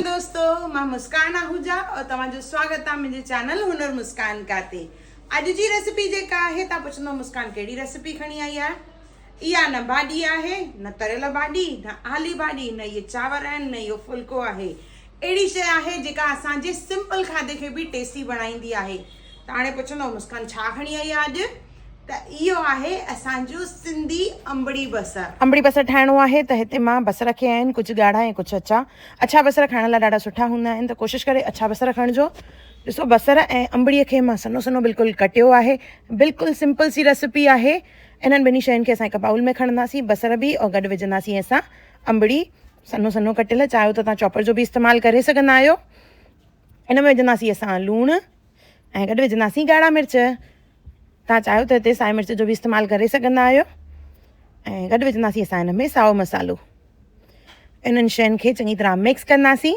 झूलेलाल दोस्तों, मां मुस्कान आहूजा और तव्हांजो स्वागत आहे मुंहिंजे चैनल हुनर मुस्कान का ते। अॼु जी रेसिपी जेका आहे तव्हां पुछंदो मुस्कान कहिड़ी रेसिपी खणी आई आहे। इहा न भाॼी आहे, न तरियल भाॼी, न आली भाॼी, न इहे चांवर आहिनि, न इहो फुल्को आहे। अहिड़ी शइ आहे जेका असांजे सिंपल खाधे खे बि टेस्टी बणाईंदी आहे। त हाणे पुछंदो मुस्कान छा खणी आई आहे अॼु, त इहो आहे असांजो सिंधी अंबड़ी बसर। अंबड़ी बसर ठाहिणो आहे त हिते मां बसर खे आहिनि कुझु ॻाढ़ा ऐं कुझु अछा बसर खाइण लाइ ॾाढा सुठा हूंदा आहिनि, त कोशिशि करे अछा बसर खणिजो। ॾिसो बसर ऐं अंबड़ीअ खे मां सनो सनो बिल्कुलु कटियो आहे। बिल्कुलु सिंपल सी रेसिपी आहे। इन्हनि ॿिनी शयुनि खे असां हिकु बाउल में खणंदासीं, बसर बि और गॾु विझंदासीं असां अंबड़ी सनो सनो कटियल। चाहियो त तव्हां चॉपर जो बि इस्तेमालु करे सघंदा आहियो। इन में विझंदासीं असां लूणु ऐं गॾु विझंदासीं ॻाढ़ा मिर्च। तव्हां चाहियो त हिते साए मिर्च जो बि इस्तेमालु करे सघंदा आहियो। ऐं गॾु विझंदासीं असां हिन में साओ मसालो। इन्हनि शयुनि खे चङी तरह मिक्स कंदासीं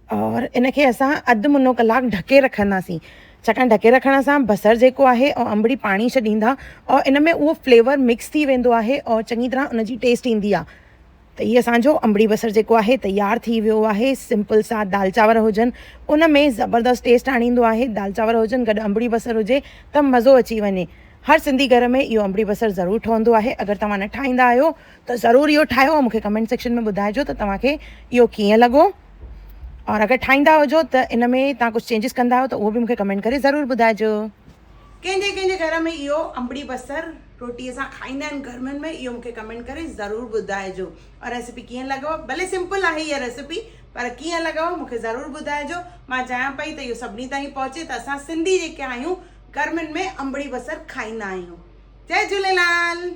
और इनखे असां अधु मुनो कलाकु ढके रखंदासीं। छाकाणि ढके रखण सां बसर जेको आहे और अंबड़ी पाणी छॾींदा और इन में उहो फ्लेवर मिक्स थी वेंदो आहे और चङी तरह उनजी टेस्ट ईंदी आहे। त इहे असांजो अंबड़ी बसर जेको आहे तयारु थी वियो आहे। सिंपल सा दाल चांवर हुजनि उन में ज़बरदस्त टेस्ट आणींदो आहे। दाल चांवर हुजनि गॾु अंबड़ी बसर हुजे त मज़ो अची वञे। हर सिंधी घर में इहो अंबड़ी बसर ज़रूरु ठहंदो आहे। अगरि तव्हां न ठाहींदा आहियो त ज़रूरु इहो ठाहियो ऐं मूंखे कमेंट सेक्शन में ॿुधाइजो त तव्हांखे इहो कीअं लॻो। और अगरि ठाहींदा हुजो त इन में तव्हां कुझु चेंजिस कंदा आहियो त उहो बि मूंखे कमेंट करे ज़रूरु ॿुधाइजो। कंहिंजे घर में इहो अंबड़ी बसर रोटीअ सां खाईंदा आहिनि गर्मियुनि में, इहो मूंखे कमेंट करे ज़रूरु ॿुधाइजो। और रेसिपी कीअं लॻव, भले सिंपल आहे इहा रेसिपी, पर कीअं लॻव मूंखे ज़रूरु ॿुधाइजो। मां चाहियां पई त इहो सभिनी ताईं पहुचे त असां सिंधी जेके आहियूं गर्मियुनि में अंबड़ी बसर खाईंदा आहियूं। जय झूलेलाल।